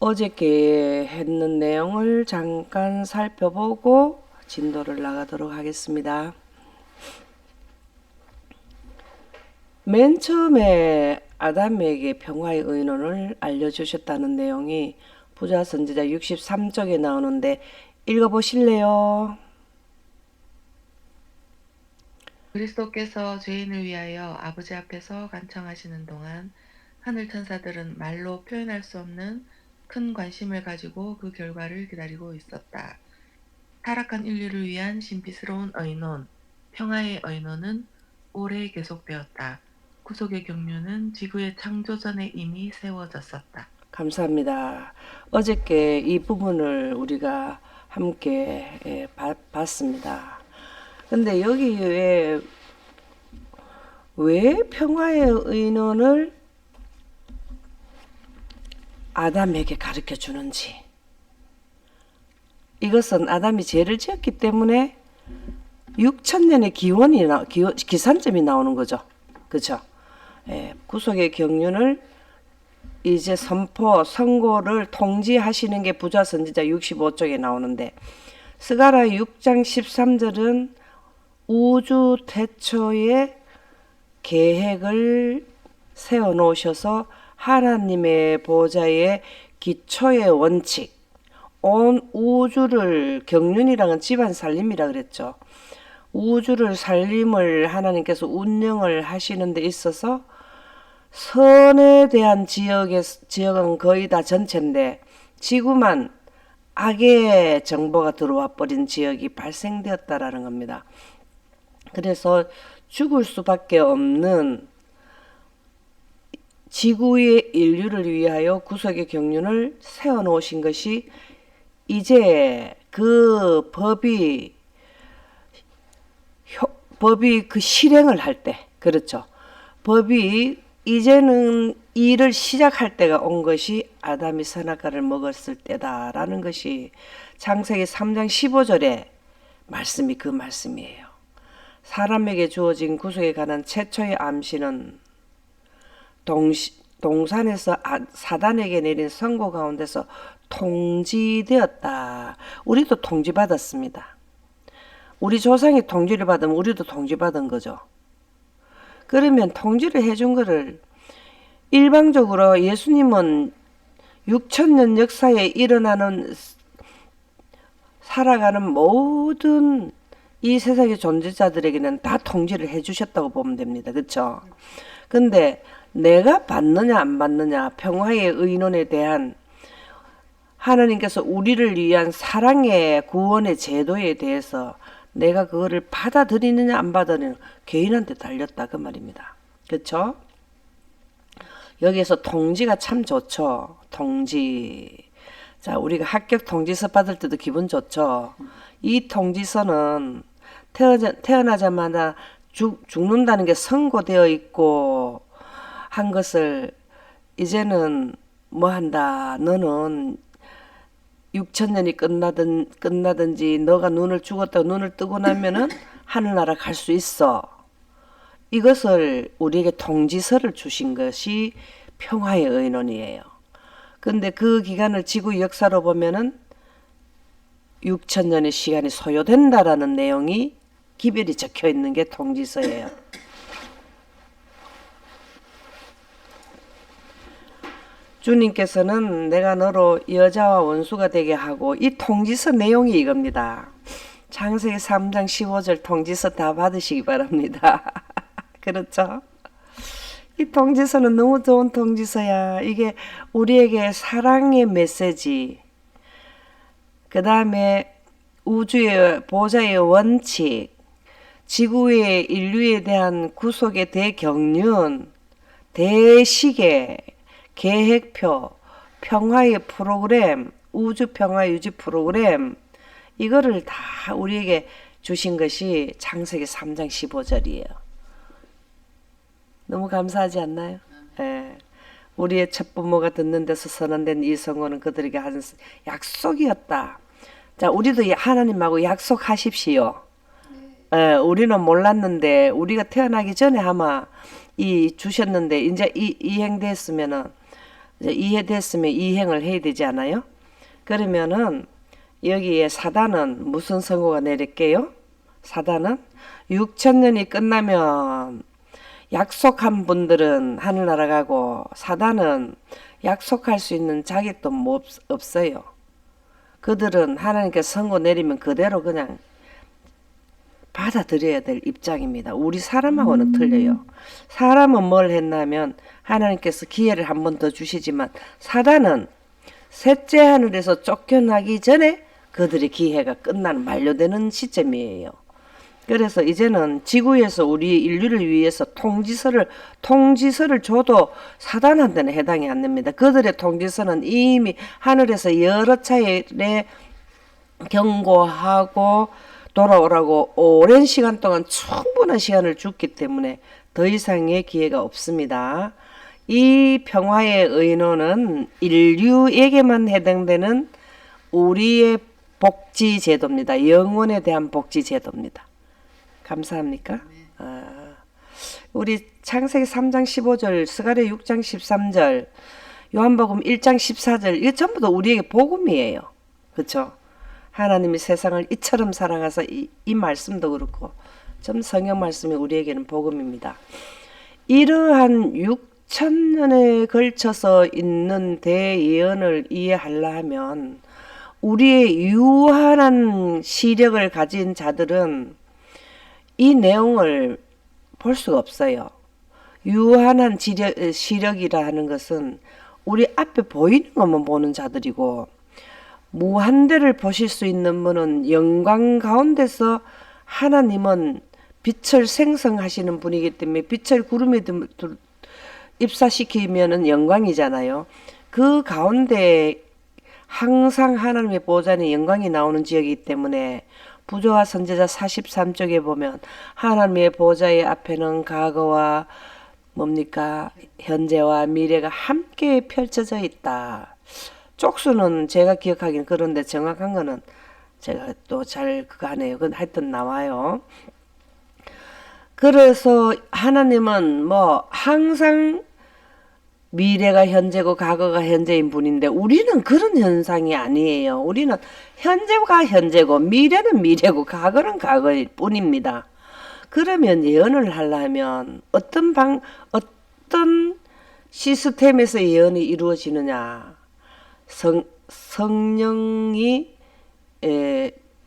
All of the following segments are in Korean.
어저께 했는 내용을 잠깐 살펴보고 진도를 나가도록 하겠습니다. 맨 처음에 아담에게 평화의 의논을 알려주셨다는 내용이 부자선지자 63쪽에 나오는데 읽어보실래요? 그리스도께서 죄인을 위하여 아버지 앞에서 간청하시는 동안 하늘 천사들은 말로 표현할 수 없는 큰 관심을 가지고 그 결과를 기다리고 있었다. 타락한 인류를 위한 신비스러운 의논, 평화의 의논은 오래 계속되었다. 구속의 경륜은 지구의 창조 전에 이미 세워졌었다. 감사합니다. 어저께 이 부분을 우리가 함께 봤습니다. 근데 여기 왜 평화의 의논을 아담에게 가르쳐 주는지, 이것은 아담이 죄를 지었기 때문에 6천년의 기산점이 나오는 거죠. 그렇죠? 구속의 경륜을 이제 선고를 통지하시는 게 부자선지자 65쪽에 나오는데, 스가랴 6장 13절은 우주 태초의 계획을 세워놓으셔서 하나님의 보좌의 기초의 원칙, 온 우주를, 경륜이랑은 집안 살림이라 그랬죠. 우주를 살림을 하나님께서 운영을 하시는 데 있어서 선에 대한 지역은 거의 다 전체인데 지구만 악의 정보가 들어와 버린 지역이 발생되었다라는 겁니다. 그래서 죽을 수밖에 없는 지구의 인류를 위하여 구속의 경륜을 세워놓으신 것이, 이제 그 법이 그 실행을 할 때, 그렇죠. 법이 이제는 일을 시작할 때가 온 것이 아담이 선악과를 먹었을 때다라는 것이 창세기 3장 15절의 말씀이 그 말씀이에요. 사람에게 주어진 구속에 관한 최초의 암시는 동산에서 사단에게 내린 선고 가운데서 통지되었다. 우리도 통지받았습니다. 우리 조상이 통지를 받으면 우리도 통지받은 거죠. 그러면 통지를 해준 거를 일방적으로 예수님은 6천년 역사에 일어나는 살아가는 모든 이 세상의 존재자들에게는 다 통지를 해주셨다고 보면 됩니다. 그렇죠? 근데 내가 받느냐 안 받느냐, 평화의 의논에 대한 하나님께서 우리를 위한 사랑의 구원의 제도에 대해서 내가 그거를 받아들이느냐 안 받아들이느냐 개인한테 달렸다 그 말입니다. 그렇죠? 여기에서 통지가 참 좋죠. 통지. 자, 우리가 합격 통지서 받을 때도 기분 좋죠. 이 통지서는 태어나자마자 죽는다는 게 선고되어 있고 한 것을 이제는 뭐 한다. 너는 6천년이 끝나든지 너가 눈을 죽었다고 눈을 뜨고 나면은 하늘나라 갈 수 있어. 이것을 우리에게 통지서를 주신 것이 평화의 의논이에요. 근데 그 기간을 지구 역사로 보면은 6천년의 시간이 소요된다라는 내용이 기별이 적혀 있는 게 통지서예요. 주님께서는 내가 너로 여자와 원수가 되게 하고, 이 통지서 내용이 이겁니다. 창세기 3장 15절 통지서 다 받으시기 바랍니다. 그렇죠? 이 통지서는 너무 좋은 통지서야. 이게 우리에게 사랑의 메시지, 그 다음에 우주의 보좌의 원칙, 지구의 인류에 대한 구속의 대경륜, 대시계, 계획표, 평화의 프로그램, 우주 평화 유지 프로그램, 이거를 다 우리에게 주신 것이 창세기 3장 15절이에요. 너무 감사하지 않나요? 예. 우리의 첫 부모가 듣는 데서 선언된 이 선고는 그들에게 한 약속이었다. 자, 우리도 하나님하고 약속하십시오. 우리는 몰랐는데 우리가 태어나기 전에 아마 이 주셨는데 이제 이행됐으면은 이제 이해됐으면 이행을 해야 되지 않아요? 그러면은 여기에 사단은 무슨 선고가 내릴게요? 사단은 6천년이 끝나면 약속한 분들은 하늘나라 가고 사단은 약속할 수 있는 자격도 없어요. 그들은 하나님께서 선고 내리면 그대로 그냥 받아들여야 될 입장입니다. 우리 사람하고는 틀려요. 사람은 뭘 했냐면 하나님께서 기회를 한 번 더 주시지만 사단은 셋째 하늘에서 쫓겨나기 전에 그들의 기회가 끝나는 만료되는 시점이에요. 그래서 이제는 지구에서 우리 인류를 위해서 통지서를 줘도 사단한테는 해당이 안 됩니다. 그들의 통지서는 이미 하늘에서 여러 차례 경고하고 돌아오라고 오랜 시간 동안 충분한 시간을 줬기 때문에 더 이상의 기회가 없습니다. 이 평화의 의논은 인류에게만 해당되는 우리의 복지 제도입니다. 영혼에 대한 복지 제도입니다. 감사합니까? 우리 창세기 3장 15절, 스가랴 6장 13절, 요한복음 1장 14절 이게 전부 다 우리에게 복음이에요. 그렇죠? 하나님이 세상을 이처럼 사랑하사 이 말씀도 그렇고 좀 성경 말씀이 우리에게는 복음입니다. 이러한 6천년에 걸쳐서 있는 대예언을 이해하려 하면 우리의 유한한 시력을 가진 자들은 이 내용을 볼 수가 없어요. 유한한 시력이라 하는 것은 우리 앞에 보이는 것만 보는 자들이고 무한대를 보실 수 있는 분은 영광 가운데서 하나님은 빛을 생성하시는 분이기 때문에 빛을 구름에 입사시키면은 영광이잖아요. 그 가운데 항상 하나님의 보좌는 영광이 나오는 지역이기 때문에 부조와 선지자 43쪽에 보면 하나님의 보좌의 앞에는 과거와 뭡니까? 현재와 미래가 함께 펼쳐져 있다. 쪽수는 제가 기억하기는 그런데 정확한 거는 제가 또 잘 그거 안 해요. 하여튼 나와요. 그래서 하나님은 뭐 항상 미래가 현재고 과거가 현재인 분인데 우리는 그런 현상이 아니에요. 우리는 현재가 현재고 미래는 미래고 과거는 과거일 뿐입니다. 그러면 예언을 하려면 어떤 시스템에서 예언이 이루어지느냐? 성령이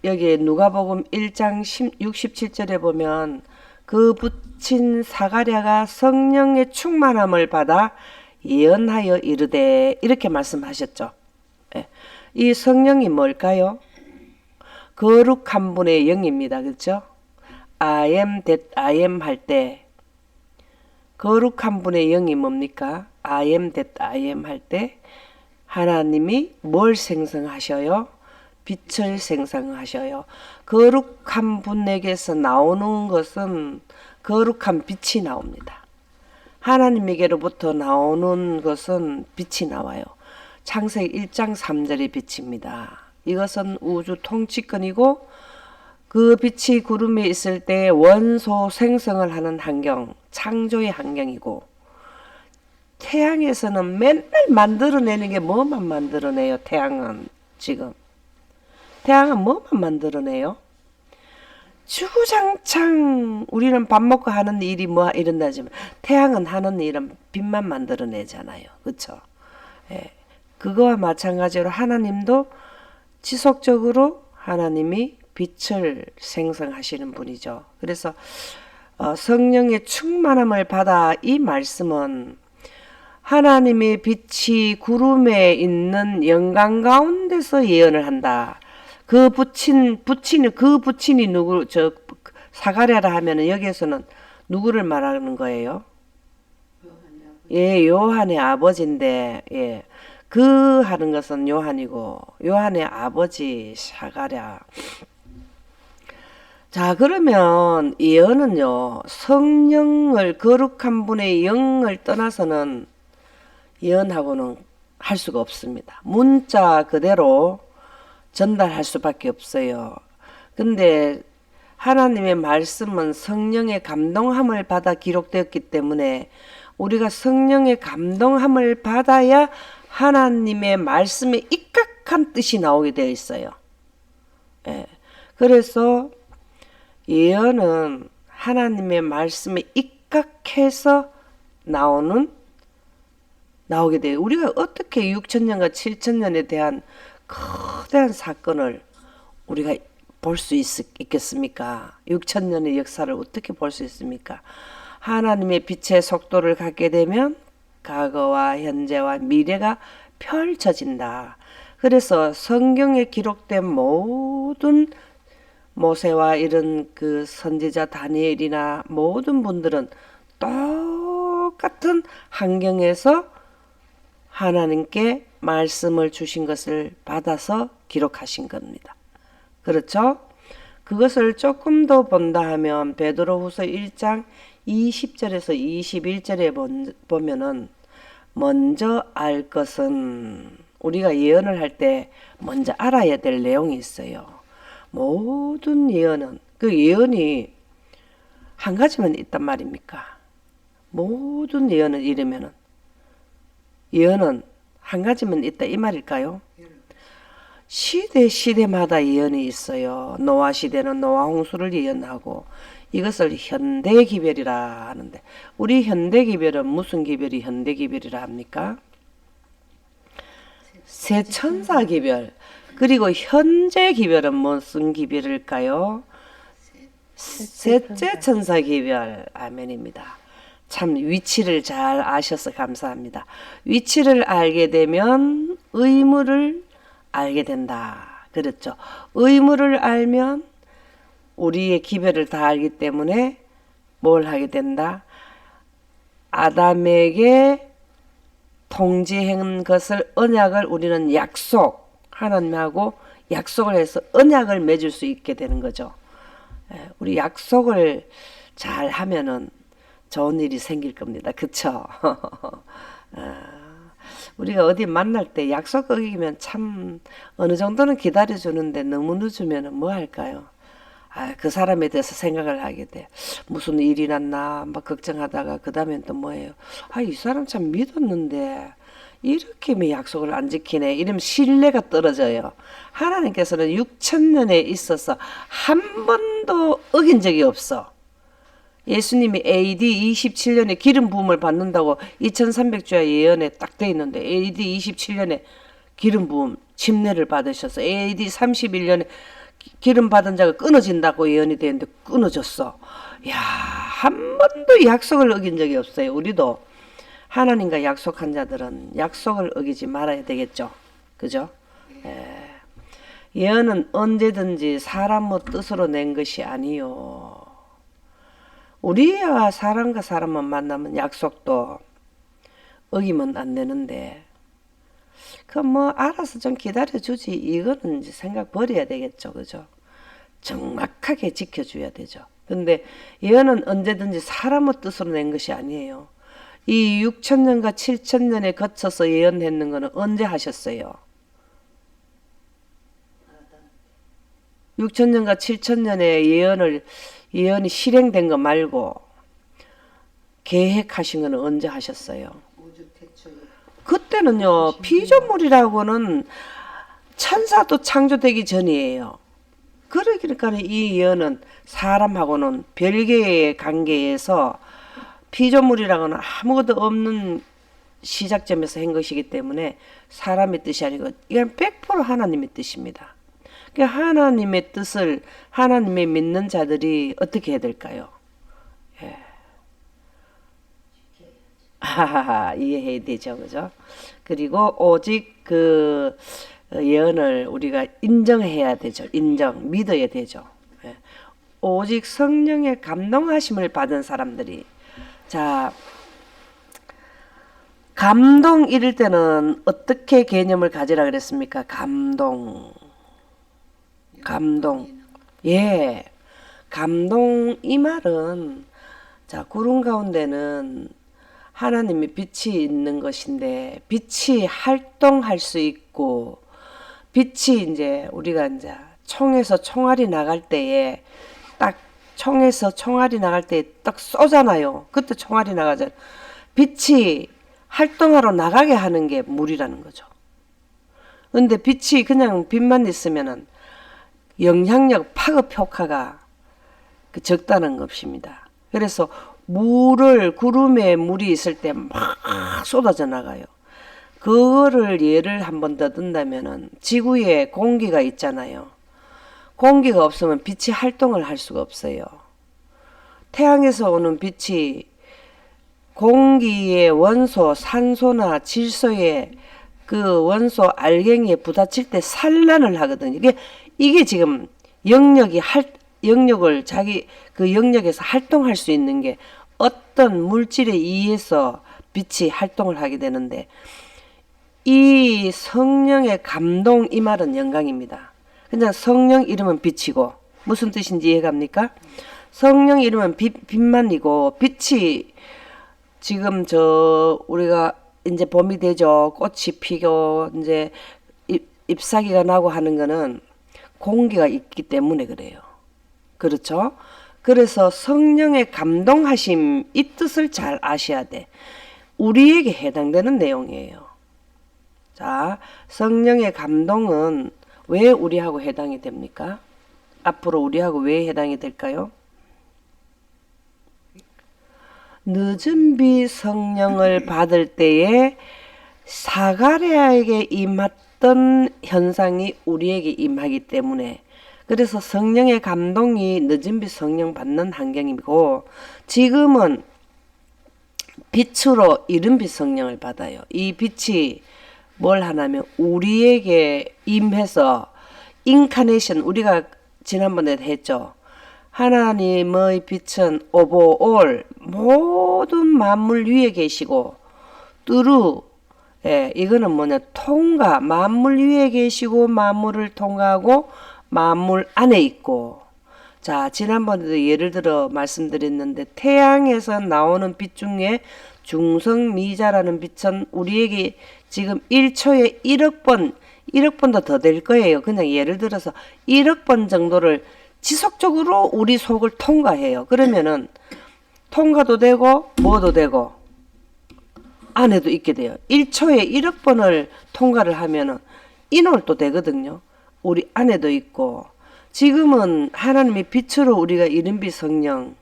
여기에 누가복음 1장 67절에 보면 그 붙인 사가랴가 성령의 충만함을 받아 예언하여 이르되 이렇게 말씀하셨죠. 이 성령이 뭘까요? 거룩한 분의 영입니다. 그렇죠? I am that I am 할 때 거룩한 분의 영이 뭡니까? I am that I am 할 때 하나님이 뭘 생성하셔요? 빛을 생성하셔요. 거룩한 분에게서 나오는 것은 거룩한 빛이 나옵니다. 하나님에게로부터 나오는 것은 빛이 나와요. 창세기 1장 3절의 빛입니다. 이것은 우주 통치권이고 그 빛이 구름에 있을 때 원소 생성을 하는 환경, 창조의 환경이고 태양에서는 맨날 만들어내는 게 뭐만 만들어내요? 태양은 지금 뭐만 만들어내요? 주구장창 우리는 밥 먹고 하는 일이 뭐 이런다지만 태양은 하는 일은 빛만 만들어내잖아요. 그렇죠? 예. 그거와 마찬가지로 하나님도 지속적으로 하나님이 빛을 생성하시는 분이죠. 그래서 성령의 충만함을 받아 이 말씀은 하나님의 빛이 구름에 있는 영광 가운데서 예언을 한다. 그 부친이 누구 사가랴라 하면은 여기에서는 누구를 말하는 거예요? 예, 요한의 아버지인데 예. 그 하는 것은 요한이고 요한의 아버지 사가랴. 자, 그러면 예언은요. 성령을 거룩한 분의 영을 떠나서는 예언하고는 할 수가 없습니다. 문자 그대로 전달할 수밖에 없어요. 근데 하나님의 말씀은 성령의 감동함을 받아 기록되었기 때문에 우리가 성령의 감동함을 받아야 하나님의 말씀에 입각한 뜻이 나오게 되어 있어요. 예. 그래서 예언은 하나님의 말씀에 입각해서 나오게 돼요. 우리가 어떻게 6천년과 7천년에 대한 거대한 사건을 우리가 볼 수 있겠습니까? 6천년의 역사를 어떻게 볼 수 있습니까? 하나님의 빛의 속도를 갖게 되면 과거와 현재와 미래가 펼쳐진다. 그래서 성경에 기록된 모든 모세와 이런 그 선지자 다니엘이나 모든 분들은 똑같은 환경에서 하나님께 말씀을 주신 것을 받아서 기록하신 겁니다. 그렇죠? 그것을 조금 더 본다 하면 베드로후서 1장 20절에서 21절에 보면은 먼저 알 것은 우리가 예언을 할 때 먼저 알아야 될 내용이 있어요. 모든 예언은 그 예언이 한 가지만 있단 말입니까? 모든 예언은 이러면은 예언은 한 가지만 있다 이 말일까요? 시대마다 예언이 있어요. 노아 시대는 노아 홍수를 예언하고 이것을 현대 기별이라 하는데 우리 현대 기별은 무슨 기별이 현대 기별이라 합니까? 새 천사 기별. 그리고 현재 기별은 무슨 기별일까요? 셋째 천사 기별. 아멘입니다. 참 위치를 잘 아셔서 감사합니다. 위치를 알게 되면 의무를 알게 된다. 그렇죠. 의무를 알면 우리의 기별을 다 알기 때문에 뭘 하게 된다? 아담에게 통지한 것을 언약을 우리는 하나님하고 약속을 해서 언약을 맺을 수 있게 되는 거죠. 우리 약속을 잘 하면은 좋은 일이 생길 겁니다. 그쵸? 우리가 어디 만날 때 약속 어기면 참 어느 정도는 기다려주는데 너무 늦으면 뭐 할까요? 그 사람에 대해서 생각을 하게 돼. 무슨 일이 났나 막 걱정하다가 그 다음엔 또 뭐예요? 이 사람 참 믿었는데 이렇게 약속을 안 지키네. 이러면 신뢰가 떨어져요. 하나님께서는 6천년에 있어서 한 번도 어긴 적이 없어. 예수님이 AD 27년에 기름 부음을 받는다고 2300주야 예언에 딱 돼 있는데 AD 27년에 기름 부음 침례를 받으셔서 AD 31년에 기름 받은 자가 끊어진다고 예언이 되는데 끊어졌어. 야, 한 번도 약속을 어긴 적이 없어요. 우리도 하나님과 약속한 자들은 약속을 어기지 말아야 되겠죠. 그죠? 예언은 언제든지 사람의 뜻으로 낸 것이 아니요. 우리와 사람과 사람만 만나면 약속도 어기면 안 되는데 알아서 좀 기다려주지 이거는 이제 생각 버려야 되겠죠. 그죠? 정확하게 지켜줘야 되죠. 근데 예언은 언제든지 사람의 뜻으로 낸 것이 아니에요. 이 6천년과 7천년에 거쳐서 예언했는 거는 언제 하셨어요? 6천년과 7천년에 예언이 실행된 거 말고 계획하신 거는 언제 하셨어요? 그때는요, 피조물이라고는 천사도 창조되기 전이에요. 그러니까 이 예언은 사람하고는 별개의 관계에서 피조물이라고는 아무것도 없는 시작점에서 한 것이기 때문에 사람의 뜻이 아니고 이건 100% 하나님의 뜻입니다. 그러니까 하나님의 뜻을 하나님의 믿는 자들이 어떻게 해야 될까요? 이해해야 되죠, 그죠? 그리고 오직 그 예언을 우리가 인정해야 되죠. 믿어야 되죠. 오직 성령의 감동하심을 받은 사람들이 감동 이럴 때는 어떻게 개념을 가지라 그랬습니까? 감동. 예. 감동 이 말은 구름 가운데는 하나님의 빛이 있는 것인데 빛이 활동할 수 있고 빛이 이제 우리가 이제 총에서 총알이 나갈 때에 딱 쏘잖아요. 그때 총알이 나가잖아요. 빛이 활동하러 나가게 하는 게 물이라는 거죠. 근데 빛이 그냥 빛만 있으면은 영향력 파급 효과가 적다는 것입니다. 그래서 구름에 물이 있을 때 막 쏟아져 나가요. 그거를 예를 한번 더 든다면은 지구에 공기가 있잖아요. 공기가 없으면 빛이 활동을 할 수가 없어요. 태양에서 오는 빛이 공기의 원소 산소나 질소의 그 원소 알갱이에 부딪힐 때 산란을 하거든요. 이게 지금 영역을 자기 그 영역에서 활동할 수 있는 게 어떤 물질에 의해서 빛이 활동을 하게 되는데, 이 성령의 감동, 이 말은 영광입니다. 그냥 성령 이름은 빛이고, 무슨 뜻인지 이해갑니까? 성령 이름은 빛만이고, 빛이 지금 우리가 이제 봄이 되죠. 꽃이 피고 이제 잎사귀가 나고 하는 거는 공기가 있기 때문에 그래요. 그렇죠? 그래서 성령의 감동하심, 이 뜻을 잘 아셔야 돼. 우리에게 해당되는 내용이에요. 자, 성령의 감동은 왜 우리하고 해당이 됩니까? 앞으로 우리하고 왜 해당이 될까요? 늦은 비 성령을 받을 때에 사가랴에게 임했던 현상이 우리에게 임하기 때문에, 그래서 성령의 감동이 늦은 비 성령 받는 환경이고, 지금은 빛으로 이른 빛 성령을 받아요. 이 빛이 뭘 하냐면 우리에게 임해서 인카네이션, 우리가 지난번에 했죠. 하나님의 빛은 오버올 모든 만물 위에 계시고, 뚜루, 이거는 뭐냐, 통과, 만물 위에 계시고 만물을 통과하고 만물 안에 있고. 자, 지난번에도 예를 들어 말씀드렸는데, 태양에서 나오는 빛 중에 중성미자라는 빛은 우리에게 지금 1초에 1억 번도 더 될 거예요. 그냥 예를 들어서 1억 번 정도를 지속적으로 우리 속을 통과해요. 그러면은 통과도 되고 뭐도 되고 안에도 있게 돼요. 1초에 1억 번을 통과를 하면은 인월도 되거든요. 우리 안에도 있고, 지금은 하나님의 빛으로 우리가 이른 빛 성령,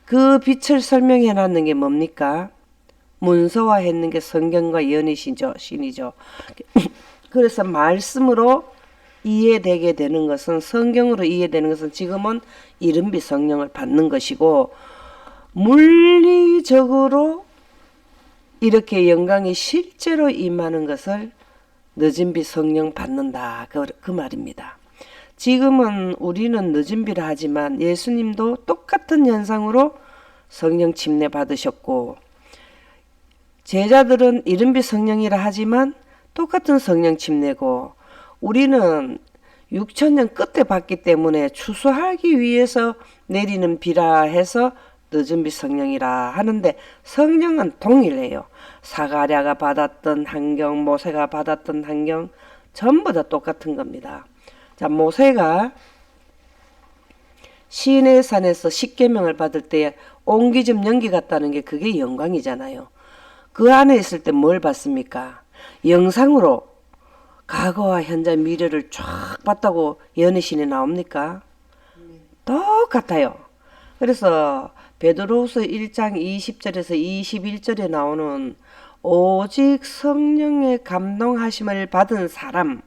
그 빛을 설명해 놨는 게 뭡니까? 문서화했는 게 성경과 연이시죠, 신이죠. 그래서 말씀으로 이해되게 되는 것은, 성경으로 이해되는 것은 지금은 이른 빛 성령을 받는 것이고, 물리적으로 이렇게 영광이 실제로 임하는 것을 늦은 빛 성령 받는다, 그 말입니다. 지금은 우리는 늦은 비라 하지만 예수님도 똑같은 현상으로 성령 침례 받으셨고, 제자들은 이른 빛 성령이라 하지만 똑같은 성령 침례고, 우리는 6천년 끝에 받기 때문에 추수하기 위해서 내리는 비라 해서 늦은 빛 성령이라 하는데, 성령은 동일해요. 사가랴가 받았던 환경, 모세가 받았던 환경 전부 다 똑같은 겁니다. 자, 모세가 시내산에서 십계명을 받을 때 옹기좀 연기 같다는 게 그게 영광이잖아요. 그 안에 있을 때 뭘 봤습니까? 영상으로 과거와 현재 미래를 쫙 봤다고 연애신에 나옵니까? 똑같아요. 그래서 베드로후서 1장 20절에서 21절에 나오는 오직 성령의 감동하심을 받은 사람,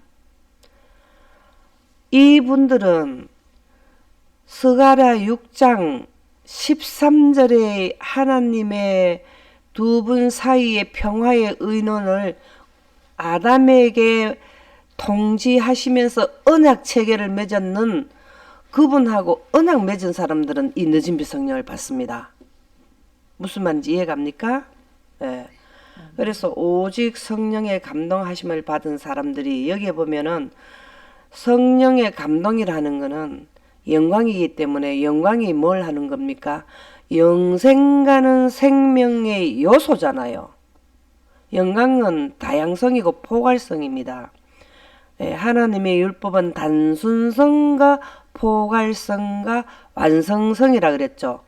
이분들은 스가랴 6장 13절에 하나님의 두 분 사이의 평화의 의논을 아담에게 통지하시면서 언약 체계를 맺었는 그분하고 언약 맺은 사람들은 이 늦은 빛 성령을 받습니다. 무슨 말인지 이해갑니까? 네. 그래서 오직 성령의 감동하심을 받은 사람들이, 여기에 보면은 성령의 감동이라는 것은 영광이기 때문에, 영광이 뭘 하는 겁니까? 영생가는 생명의 요소잖아요. 영광은 다양성이고 포괄성입니다. 하나님의 율법은 단순성과 포괄성과 완성성이라 그랬죠.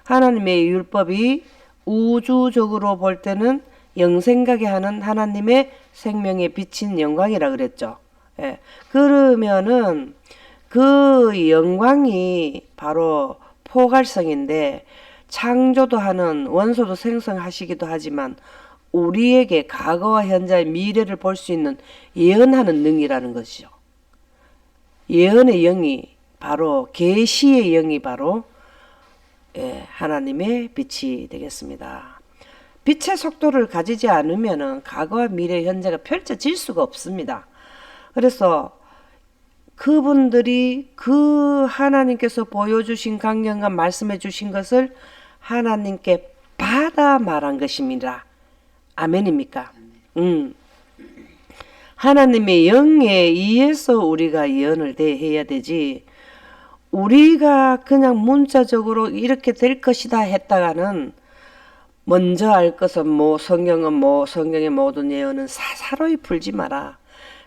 하나님의 율법이 우주적으로 볼 때는 영생하게 하는 하나님의 생명에 비친 영광이라 그랬죠. 예. 그러면은 그 영광이 바로 포괄성인데 창조도 하는 원소도 생성하시기도 하지만 우리에게 과거와 현재의 미래를 볼 수 있는 예언하는 능이라는 것이죠. 예언의 영이 바로 계시의 영이 바로 하나님의 빛이 되겠습니다. 빛의 속도를 가지지 않으면 과거와 미래, 현재가 펼쳐질 수가 없습니다. 그래서 그분들이 그 하나님께서 보여주신 강령과 말씀해 주신 것을 하나님께 받아 말한 것입니다. 아멘입니까? 하나님의 영에 의해서 우리가 예언을 대해야 되지, 우리가 그냥 문자적으로 이렇게 될 것이다 했다가는 먼저 알 것은 성경의 모든 예언은 사사로이 풀지 마라.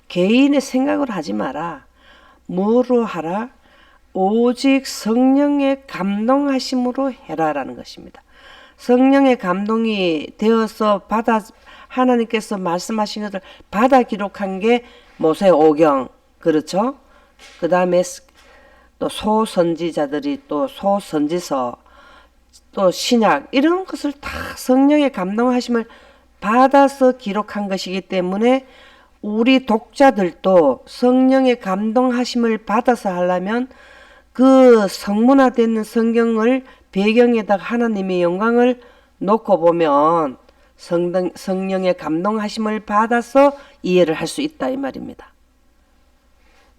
개인의 생각으로 하지 마라. 뭐로 하라? 오직 성령의 감동하심으로 해라라는 것입니다. 성령의 감동이 되어서 하나님께서 말씀하신 것을 받아 기록한 게 모세오경, 그렇죠? 그 다음에 또 소선지자들이 또 소선지서, 또 신약, 이런 것을 다 성령의 감동하심을 받아서 기록한 것이기 때문에 우리 독자들도 성령의 감동하심을 받아서 하려면 그 성문화되는 성경을 배경에다가 하나님의 영광을 놓고 보면 성령의 감동하심을 받아서 이해를 할 수 있다 이 말입니다.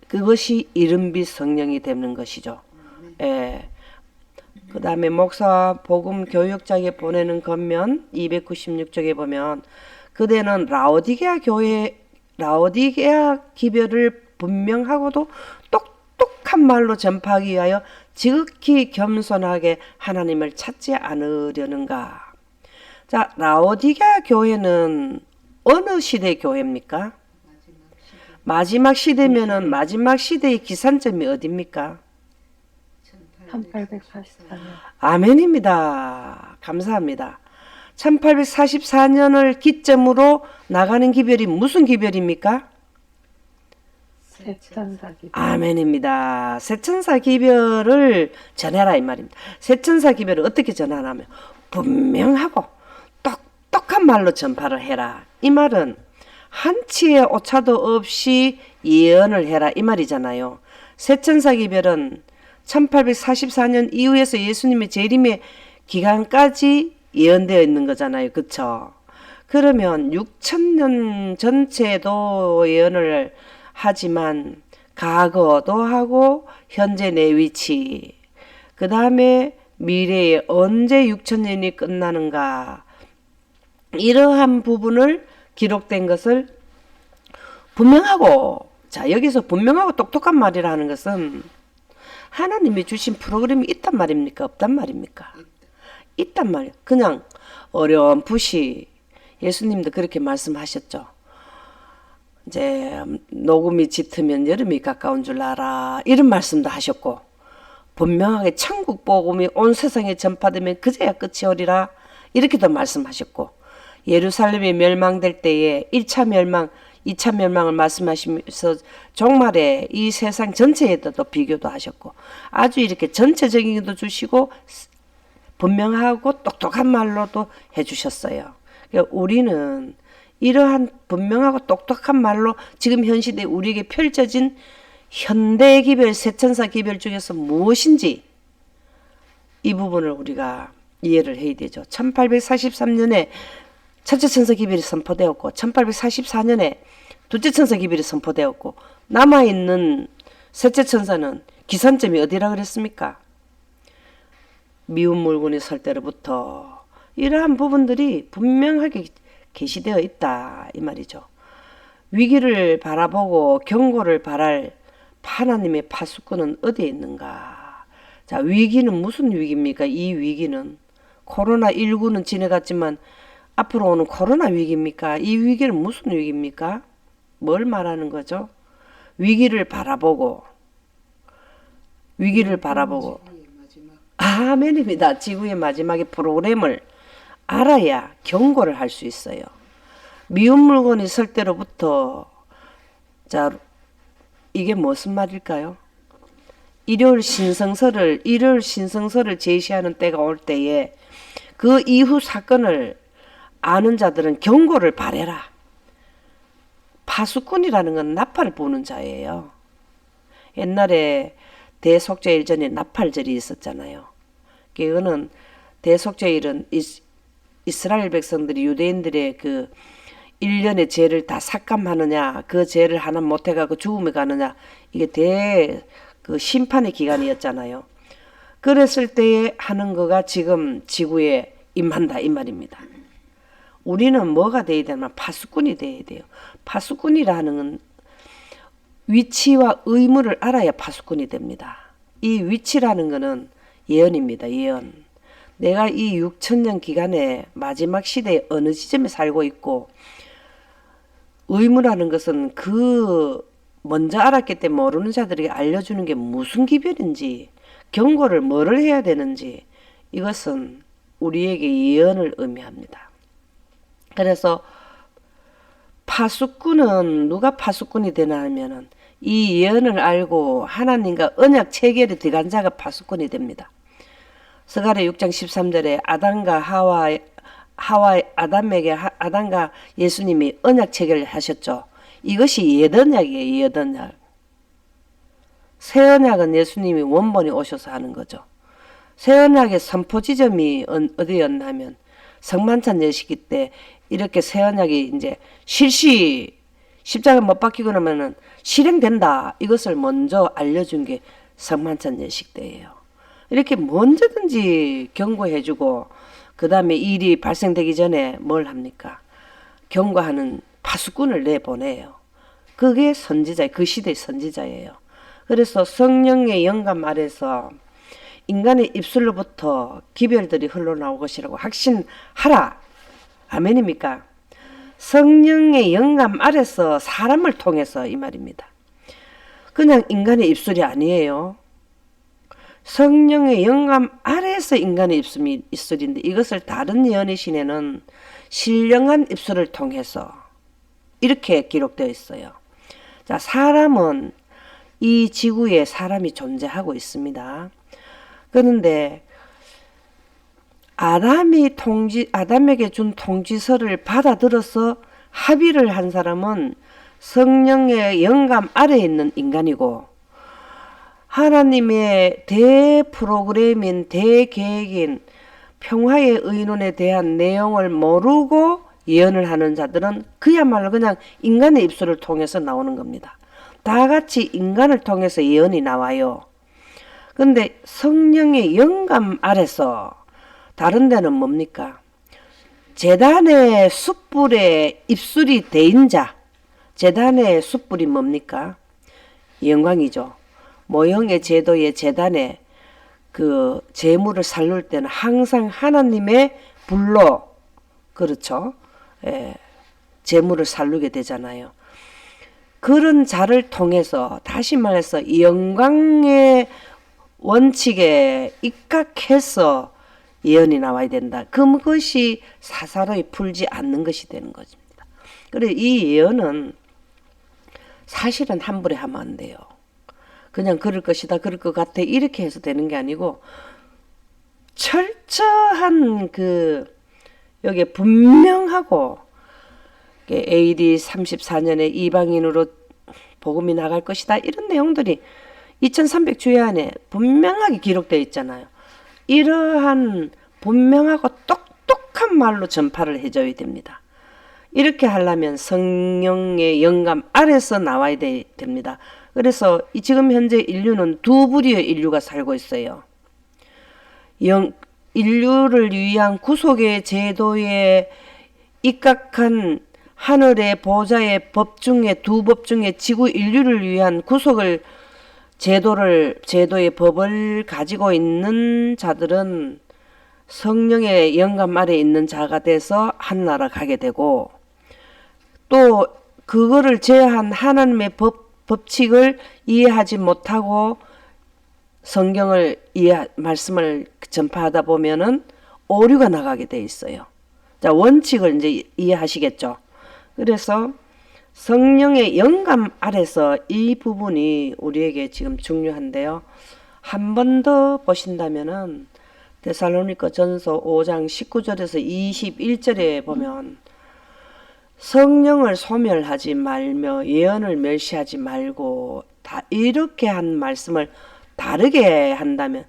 그것이 이른빛 성령이 되는 것이죠. 예. 그 다음에 목사 복음 교육장에 보내는 겉면 296쪽에 보면 그대는 라오디게아 기별을 분명하고도 똑똑한 말로 전파하기 위하여 지극히 겸손하게 하나님을 찾지 않으려는가. 자, 라오디게아 교회는 어느 시대 교회입니까? 마지막 시대면은 마지막 시대의 기산점이 어디입니까? 1844년. 아멘입니다. 감사합니다. 1844년을 기점으로 나가는 기별이 무슨 기별입니까? 새천사 기별. 아멘입니다. 새천사 기별을 전해라 이 말입니다. 새천사 기별을 어떻게 전하냐면 분명하고 똑똑한 말로 전파를 해라. 이 말은 한치의 오차도 없이 예언을 해라 이 말이잖아요. 새천사 기별은 1844년 이후에서 예수님의 재림의 기간까지 예언되어 있는 거잖아요. 그쵸? 그러면 6천년 전체도 예언을 하지만 과거도 하고 현재 내 위치, 그 다음에 미래에 언제 6천년이 끝나는가, 이러한 부분을 기록된 것을 분명하고, 자 여기서 분명하고 똑똑한 말이라는 것은 하나님이 주신 프로그램이 있단 말입니까? 없단 말입니까? 있단 말이에요. 그냥 어렴풋이 예수님도 그렇게 말씀하셨죠. 이제 녹음이 짙으면 여름이 가까운 줄 알아. 이런 말씀도 하셨고 분명하게 천국 복음이 온 세상에 전파되면 그제야 끝이 오리라. 이렇게도 말씀하셨고 예루살렘이 멸망될 때에 1차 멸망, 2차 멸망을 말씀하시면서 종말에 이 세상 전체에도 비교도 하셨고 아주 이렇게 전체적인 것도 주시고 분명하고 똑똑한 말로도 해주셨어요. 그러니까 우리는 이러한 분명하고 똑똑한 말로 지금 현 시대에 우리에게 펼쳐진 현대 기별, 새천사 기별 중에서 무엇인지 이 부분을 우리가 이해를 해야 되죠. 1843년에 첫째 천사 기별이 선포되었고 1844년에 둘째 천사 기별이 선포되었고 남아있는 셋째 천사는 기산점이 어디라 그랬습니까? 미운 물건이 설 때로부터 이러한 부분들이 분명하게 계시되어 있다 이 말이죠. 위기를 바라보고 경고를 바랄 하나님의 파수꾼은 어디에 있는가? 자, 위기는 무슨 위기입니까? 이 위기는 코로나19는 지나갔지만 앞으로 오는 코로나 위기입니까? 이 위기는 무슨 위기입니까? 뭘 말하는 거죠? 위기를 바라보고 아멘입니다. 지구의 마지막의 프로그램을 알아야 경고를 할 수 있어요. 미운 물건이 설 때로부터, 자, 이게 무슨 말일까요? 일요일 신성서를 제시하는 때가 올 때에 그 이후 사건을 아는 자들은 경고를 바래라. 파수꾼이라는 건 나팔을 부는 자예요. 옛날에 대속죄일 전에 나팔절이 있었잖아요. 그거는 대속죄일은 이스라엘 백성들이 유대인들의 그 1년의 죄를 다 삭감하느냐, 그 죄를 하나 못해가고 죽음에 가느냐, 이게 그 심판의 기간이었잖아요. 그랬을 때에 하는 거가 지금 지구에 임한다 이 말입니다. 우리는 뭐가 돼야 되나? 파수꾼이 돼야 돼요. 파수꾼이라는 건 위치와 의무를 알아야 파수꾼이 됩니다. 이 위치라는 거는 예언입니다. 예언. 내가 이 6천년 기간에 마지막 시대에 어느 지점에 살고 있고, 의무라는 것은 그 먼저 알았기 때문에 모르는 자들에게 알려주는 게 무슨 기별인지, 경고를 뭐를 해야 되는지, 이것은 우리에게 예언을 의미합니다. 그래서 파수꾼은 누가 파수꾼이 되나 하면은 이 예언을 알고 하나님과 언약 체결에 들어간 자가 파수꾼이 됩니다. 스가랴 6장 13절에 아담과 예수님이 언약 체결을 하셨죠. 이것이 옛언약이에요. 옛언약. 새언약은 예수님이 원본이 오셔서 하는 거죠. 새언약의 선포 지점이 어디였냐면 성만찬 예식기 때 이렇게 새언약이 이제 십자가 못 박히고 나면은 실행된다. 이것을 먼저 알려준 게 성만찬 예식 때예요. 이렇게 먼저든지 경고해주고 그 다음에 일이 발생되기 전에 뭘 합니까? 경고하는 파수꾼을 내보내요. 그게 선지자, 그 시대의 선지자예요. 그래서 성령의 영감 아래서 인간의 입술로부터 기별들이 흘러나올 것이라고 확신하라. 아멘입니까? 성령의 영감 아래서 사람을 통해서 이 말입니다. 그냥 인간의 입술이 아니에요. 성령의 영감 아래서 인간의 입술인데 이것을 다른 예언의 신에는 신령한 입술을 통해서 이렇게 기록되어 있어요. 자, 사람은 이 지구에 사람이 존재하고 있습니다. 그런데 아담에게 준 통지서를 받아들여서 합의를 한 사람은 성령의 영감 아래에 있는 인간이고, 하나님의 대프로그램인 대계획인 평화의 의논에 대한 내용을 모르고 예언을 하는 자들은 그야말로 그냥 인간의 입술을 통해서 나오는 겁니다. 다 같이 인간을 통해서 예언이 나와요. 근데 성령의 영감 아래서 다른 데는 뭡니까? 제단의 숯불에 입술이 대인 자. 제단의 숯불이 뭡니까? 영광이죠. 모형의 제도의 제단에 그 제물을 살룰 때는 항상 하나님의 불로, 그렇죠? 제물을 살루게 되잖아요. 그런 자를 통해서 다시 말해서 영광의 원칙에 입각해서 예언이 나와야 된다. 그것이 사사로이 풀지 않는 것이 되는 것입니다. 그래서 이 예언은 사실은 함부로 하면 안 돼요. 그냥 그럴 것이다, 그럴 것 같아 이렇게 해서 되는 게 아니고 철저한 여기에 분명하고 AD 34년에 이방인으로 복음이 나갈 것이다 이런 내용들이 2300주야 안에 분명하게 기록되어 있잖아요. 이러한 분명하고 똑똑한 말로 전파를 해줘야 됩니다. 이렇게 하려면 성령의 영감 아래서 나와야 됩니다. 그래서 지금 현재 인류는 두 부류의 인류가 살고 있어요. 인류를 위한 구속의 제도에 입각한 하늘의 보좌의 법 중에 두 법 중에 지구 인류를 위한 구속을 제도의 법을 가지고 있는 자들은 성령의 영감 아래에 있는 자가 돼서 하늘나라 가게 되고, 또 그거를 제한 하나님의 법칙을 이해하지 못하고 성경을 말씀을 전파하다 보면은 오류가 나가게 돼 있어요. 자, 원칙을 이제 이해하시겠죠. 그래서 성령의 영감 아래서 이 부분이 우리에게 지금 중요한데요. 한 번 더 보신다면은 데살로니가 전서 5장 19절에서 21절에 보면 성령을 소멸하지 말며 예언을 멸시하지 말고, 다 이렇게 한 말씀을 다르게 한다면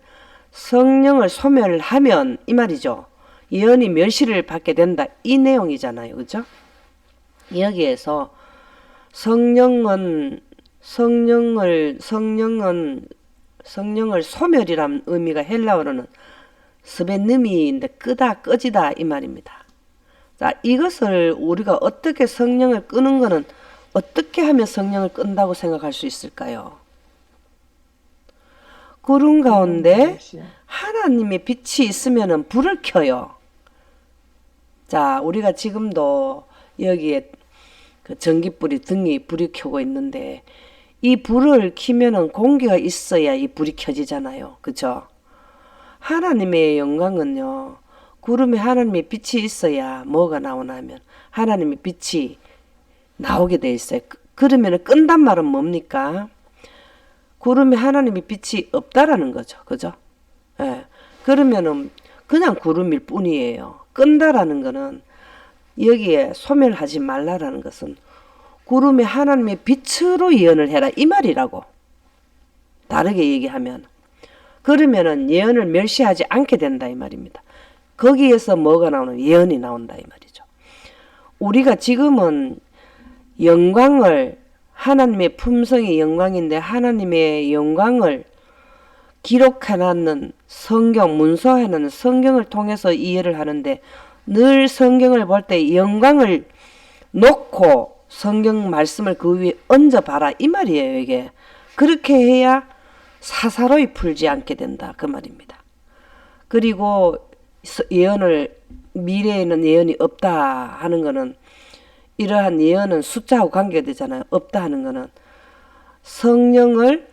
성령을 소멸하면 이 말이죠. 예언이 멸시를 받게 된다, 이 내용이잖아요. 그죠? 여기에서 성령을 소멸이란 의미가 헬라어로는 스베느미인데 끄다, 꺼지다 이 말입니다. 자, 이것을 우리가 어떻게 성령을 끄는 거는 어떻게 하면 성령을 끈다고 생각할 수 있을까요? 구름 가운데 하나님의 빛이 있으면은 불을 켜요. 자, 우리가 지금도 여기에 그 전기불이, 등이 불이 켜고 있는데 이 불을 켜면은 공기가 있어야 이 불이 켜지잖아요. 그죠? 하나님의 영광은요, 구름에 하나님의 빛이 있어야 뭐가 나오나 하면 하나님의 빛이 나오게 돼 있어요. 그러면 끈단 말은 뭡니까? 구름에 하나님의 빛이 없다라는 거죠. 그죠? 예. 그러면은 그냥 구름일 뿐이에요. 끈다라는 거는 여기에 소멸하지 말라라는 것은 구름에 하나님의 빛으로 예언을 해라 이 말이라고. 다르게 얘기하면 그러면은 예언을 멸시하지 않게 된다 이 말입니다. 거기에서 뭐가 나오는 예언이 나온다 이 말이죠. 우리가 지금은 영광을, 하나님의 품성이 영광인데 하나님의 영광을 기록해놨는 성경, 문서해놓는 성경을 통해서 이해를 하는데 늘 성경을 볼 때 영광을 놓고 성경 말씀을 그 위에 얹어봐라 이 말이에요. 이게 그렇게 해야 사사로이 풀지 않게 된다 그 말입니다. 그리고 예언을, 미래에는 예언이 없다 하는 거는, 이러한 예언은 숫자하고 관계가 되잖아요. 없다 하는 거는 성경을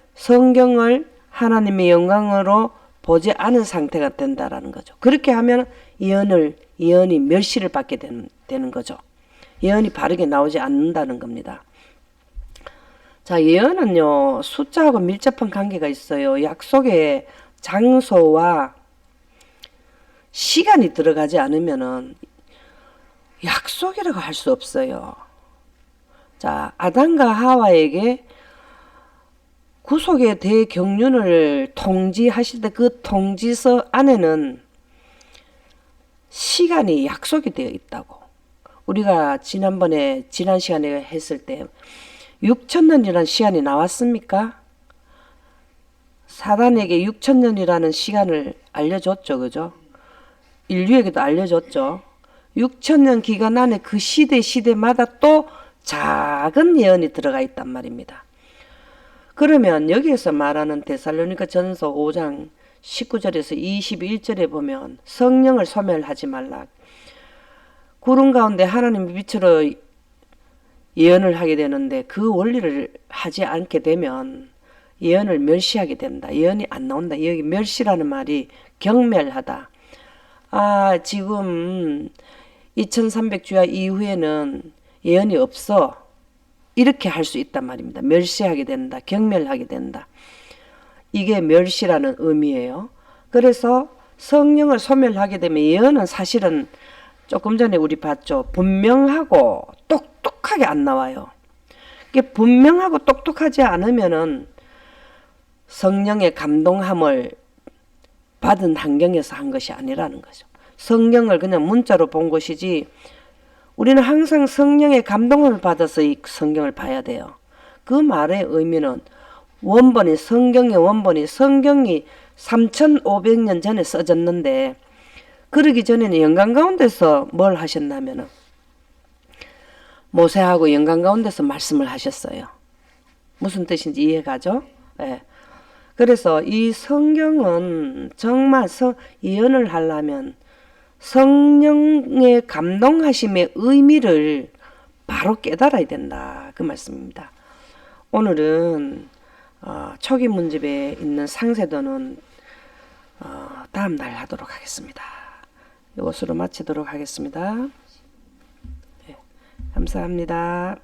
하나님의 영광으로 보지 않은 상태가 된다라는 거죠. 그렇게 하면 예언이 멸시를 받게 되는 거죠. 예언이 바르게 나오지 않는다는 겁니다. 자, 예언은요, 숫자하고 밀접한 관계가 있어요. 약속의 장소와 시간이 들어가지 않으면은 약속이라고 할 수 없어요. 자, 아담과 하와에게 구속의 대경륜을 통지하실 때 그 통지서 안에는 시간이 약속이 되어 있다고. 우리가 지난 시간에 했을 때 6,000년이라는 시간이 나왔습니까? 사단에게 6,000년이라는 시간을 알려줬죠. 그죠? 인류에게도 알려줬죠. 6,000년 기간 안에 그 시대마다 또 작은 예언이 들어가 있단 말입니다. 그러면 여기에서 말하는 데살로니가 전서 5장 19절에서 21절에 보면 성령을 소멸하지 말라. 구름 가운데 하나님의 빛으로 예언을 하게 되는데 그 원리를 하지 않게 되면 예언을 멸시하게 된다. 예언이 안 나온다. 여기 멸시라는 말이 경멸하다. 아, 지금 2300주야 이후에는 예언이 없어. 이렇게 할 수 있단 말입니다. 멸시하게 된다. 경멸하게 된다. 이게 멸시라는 의미예요. 그래서 성령을 소멸하게 되면 예언은 사실은 조금 전에 우리 봤죠. 분명하고 똑똑하게 안 나와요. 이게 분명하고 똑똑하지 않으면은 성령의 감동함을 받은 환경에서 한 것이 아니라는 거죠. 성경을 그냥 문자로 본 것이지 우리는 항상 성령의 감동을 받아서 이 성경을 봐야 돼요. 그 말의 의미는 성경이 3,500년 전에 써졌는데 그러기 전에는 영광 가운데서 뭘 하셨냐면은 모세하고 영광 가운데서 말씀을 하셨어요. 무슨 뜻인지 이해가죠? 예. 그래서 이 성경은 정말 예언을 하려면 성령의 감동하심의 의미를 바로 깨달아야 된다. 그 말씀입니다. 오늘은 초기 문집에 있는 상세도는 다음 날 하도록 하겠습니다. 이것으로 마치도록 하겠습니다. 네, 감사합니다.